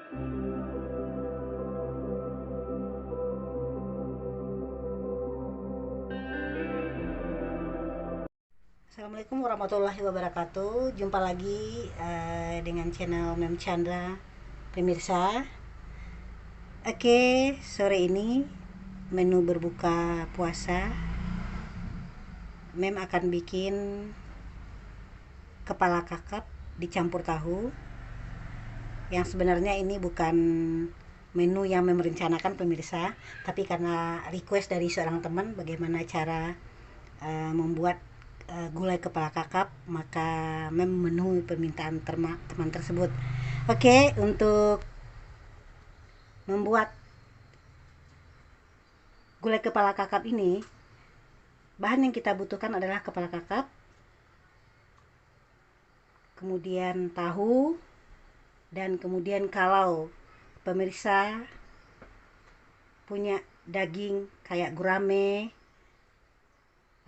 Assalamualaikum warahmatullahi wabarakatuh. Jumpa lagi dengan channel Mem Chandra pemirsa. Oke, sore ini menu berbuka puasa Mem akan bikin kepala kakap dicampur tahu. Yang sebenarnya ini bukan menu yang Mem rencanakan pemirsa, tapi karena request dari seorang teman bagaimana cara membuat gulai kepala kakap, maka Mem memenuhi permintaan teman tersebut. Oke, untuk membuat gulai kepala kakap ini, bahan yang kita butuhkan adalah kepala kakap, kemudian tahu, dan kemudian kalau pemirsa punya daging kayak gurame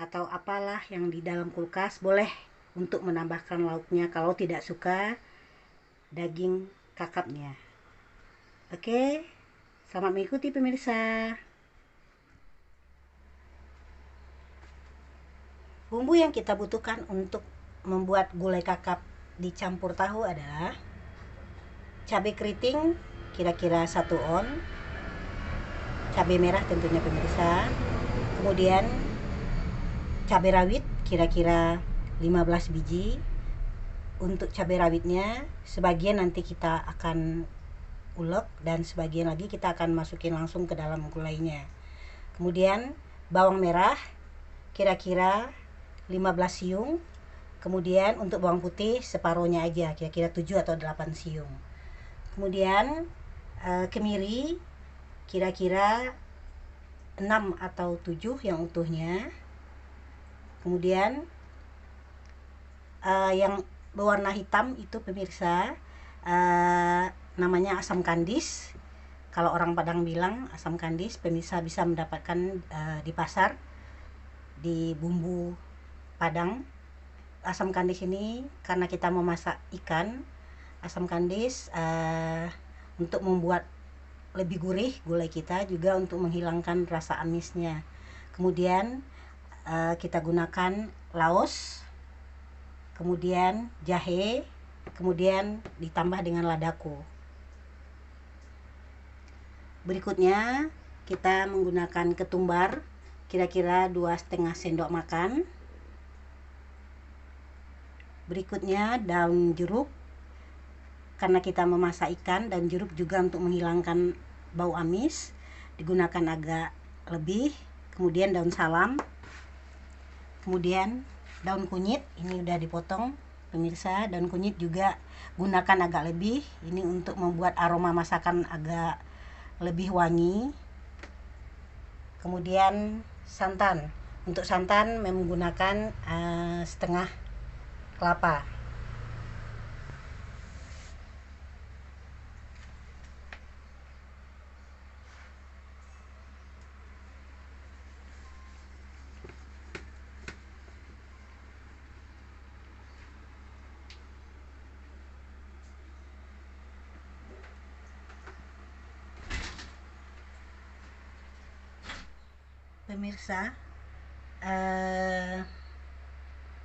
atau apalah yang di dalam kulkas, boleh untuk menambahkan lauknya kalau tidak suka daging kakapnya. Oke, selamat mengikuti pemirsa. Bumbu yang kita butuhkan untuk membuat gulai kakap dicampur tahu adalah cabai keriting kira-kira 1 on, cabai merah tentunya pemirsa, kemudian cabai rawit kira-kira 15 biji. Untuk cabai rawitnya sebagian nanti kita akan ulek dan sebagian lagi kita akan masukin langsung ke dalam gulainya. Kemudian bawang merah kira-kira 15 siung. Kemudian untuk bawang putih separuhnya aja, kira-kira 7 atau 8 siung. Kemudian kemiri kira-kira 6 atau 7 yang utuhnya. Kemudian yang berwarna hitam itu pemirsa namanya asam kandis. Kalau orang Padang bilang asam kandis, pemirsa bisa mendapatkan di pasar, di bumbu Padang. Asam kandis ini karena kita memasak ikan, asam kandis untuk membuat lebih gurih gulai kita, juga untuk menghilangkan rasa amisnya. Kemudian kita gunakan laos, kemudian jahe, kemudian ditambah dengan ladaku. Berikutnya kita menggunakan ketumbar kira-kira 2,5 sendok makan. Berikutnya daun jeruk, karena kita memasak ikan, dan jeruk juga untuk menghilangkan bau amis, digunakan agak lebih. Kemudian daun salam, kemudian daun kunyit, ini udah dipotong pemirsa. Daun kunyit juga gunakan agak lebih, ini untuk membuat aroma masakan agak lebih wangi. Kemudian santan, untuk santan menggunakan setengah kelapa. Pemirsa,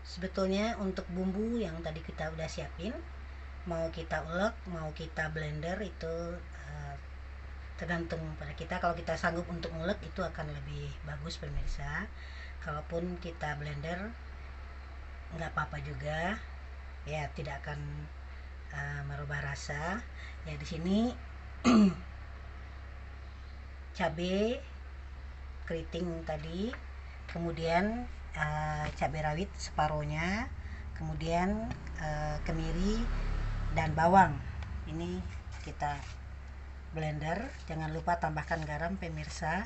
sebetulnya untuk bumbu yang tadi kita udah siapin, mau kita ulek, mau kita blender, itu tergantung pada kita. Kalau kita sanggup untuk ngulek itu akan lebih bagus pemirsa. Kalaupun kita blender nggak apa-apa juga, ya tidak akan merubah rasa. Ya di sini cabai keriting tadi, kemudian cabai rawit separuhnya, kemudian kemiri dan bawang. Ini kita blender. Jangan lupa tambahkan garam pemirsa.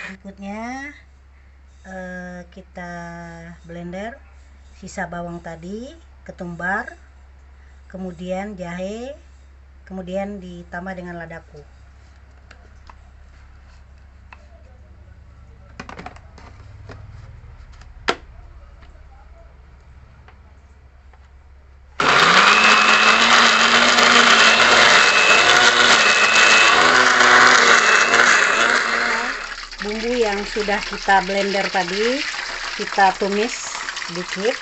Berikutnya kita blender sisa bawang tadi, ketumbar, kemudian jahe, kemudian ditambah dengan ladaku. Bumbu yang sudah kita blender tadi kita tumis sedikit.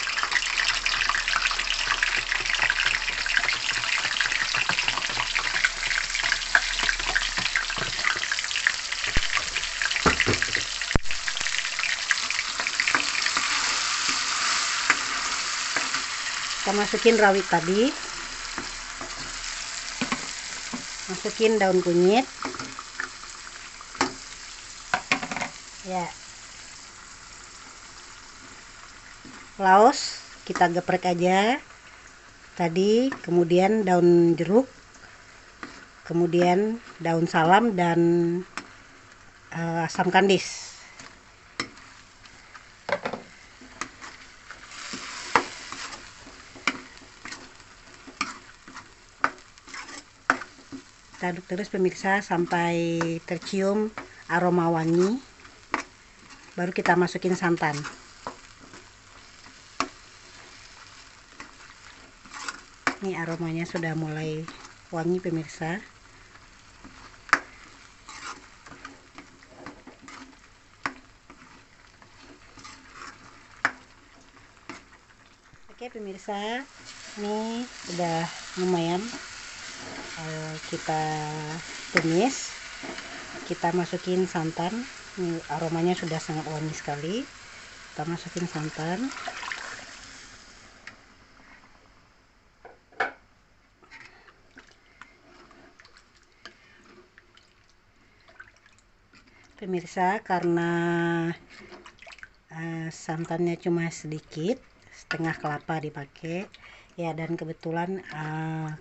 Kita masukin rawit tadi, masukin daun kunyit ya, laos kita geprek aja tadi, kemudian daun jeruk, kemudian daun salam dan asam kandis. Kita aduk terus pemirsa sampai tercium aroma wangi, baru kita masukin santan. Ini aromanya sudah mulai wangi pemirsa. Oke pemirsa, ini sudah lumayan kita tumis. Kita masukin santan. Ini aromanya sudah sangat wangi sekali. Kita masukin santan. Pemirsa, karena santannya cuma sedikit, setengah kelapa dipakai ya, dan kebetulan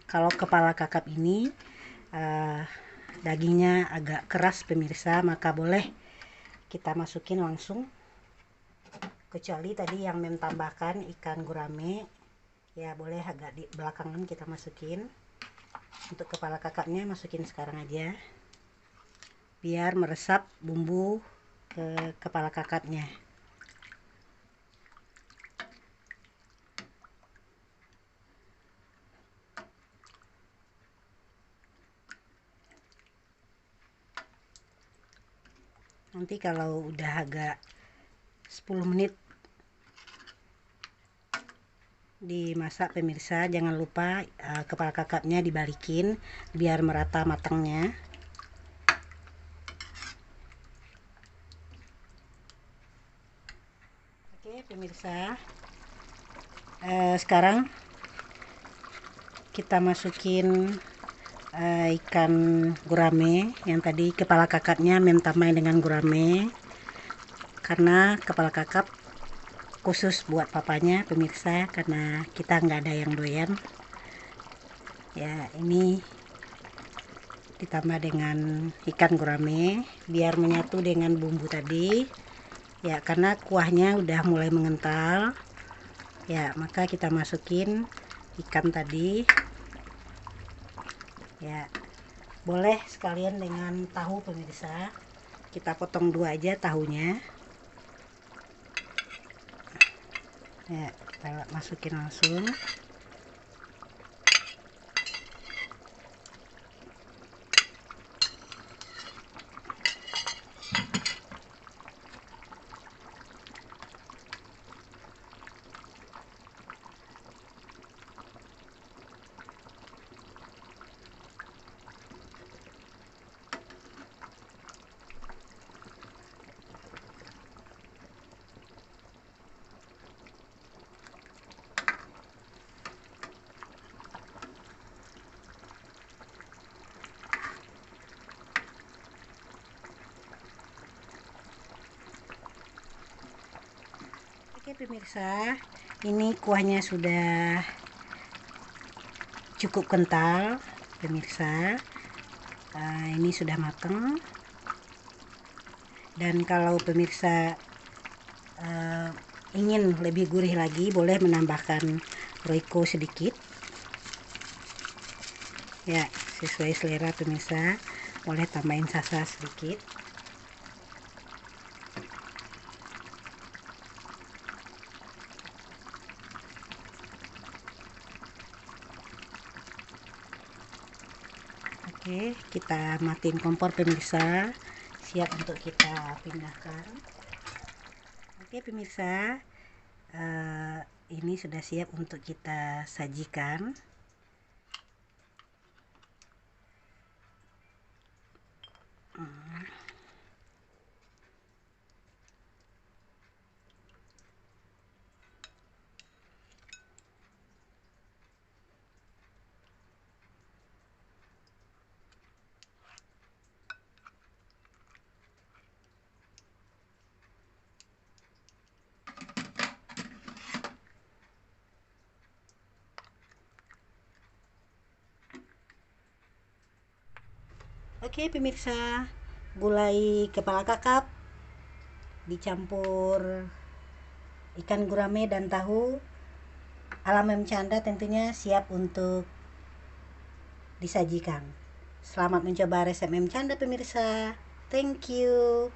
kalau kepala kakap ini dagingnya agak keras pemirsa, maka boleh kita masukin langsung, kecuali tadi yang mentambahkan ikan gurame ya, boleh agak di belakangan kita masukin. Untuk kepala kakapnya masukin sekarang aja biar meresap bumbu ke kepala kakapnya. Nanti kalau udah agak 10 menit dimasak pemirsa, jangan lupa kepala kakapnya dibalikin biar merata matangnya. Oke pemirsa, sekarang kita masukin ikan gurame yang tadi kepala kakapnya mentamai dengan gurame, karena kepala kakap khusus buat papanya pemirsa, karena kita nggak ada yang doyan ya. Ini ditambah dengan ikan gurame biar menyatu dengan bumbu tadi ya, karena kuahnya udah mulai mengental ya, maka kita masukin ikan tadi ya. Boleh sekalian dengan tahu pemirsa, kita potong dua aja tahunya ya, kita masukin langsung. Oke pemirsa, ini kuahnya sudah cukup kental pemirsa. Ini sudah matang, dan kalau pemirsa ingin lebih gurih lagi, boleh menambahkan roiko sedikit. Ya, sesuai selera pemirsa, boleh tambahin sasa sedikit. Oke, kita matiin kompor pemirsa, siap untuk kita pindahkan. Oke pemirsa, ini sudah siap untuk kita sajikan. Oke pemirsa, gulai kepala kakap dicampur ikan gurame dan tahu ala Mem Chandra tentunya siap untuk disajikan. Selamat mencoba resep Mem Chandra pemirsa. Thank you.